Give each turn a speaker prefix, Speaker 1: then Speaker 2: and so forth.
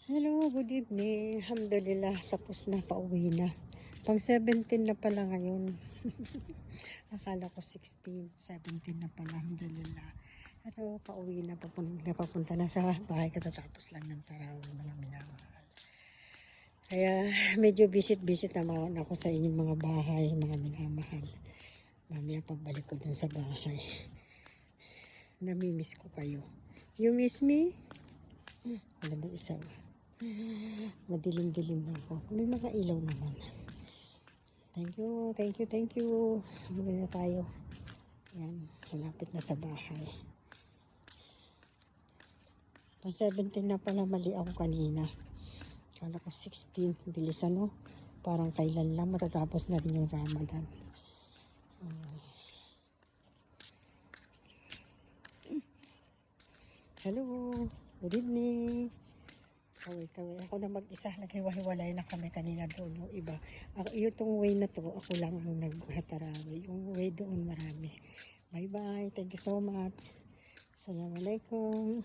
Speaker 1: Hello, good evening. Alhamdulillah, tapos na, pauwi na. Pang 17 na pala ngayon. Akala ko 16, 17 na pala, alhamdulillah. Ito, pauwi na, papunta na sa bahay katatapos lang ng tarawih, mga minamahal. Kaya medyo visit naman ako sa inyong mga bahay, mga minamahal. Mamaya pagbalik ko dun sa bahay. Namimiss ko kayo. You miss me? Wala ba isa? Madilim-dilim na ako. May mga ilaw naman. Thank you. Muna na tayo. Yan, malapit na sa bahay. Pa 17 na pala, mali ako kanina. Kala ko 16. Bilis ano? Parang kailan lang matatapos na rin yung Ramadan. Hello, good evening. Kaway. Ako na mag-isa. Naghiwa-hiwalay na kami kanina doon. Yung iba. Itong way na to, ako lang ang naghatarawi. Yung way doon marami. Bye-bye. Thank you so much. Assalamualaikum.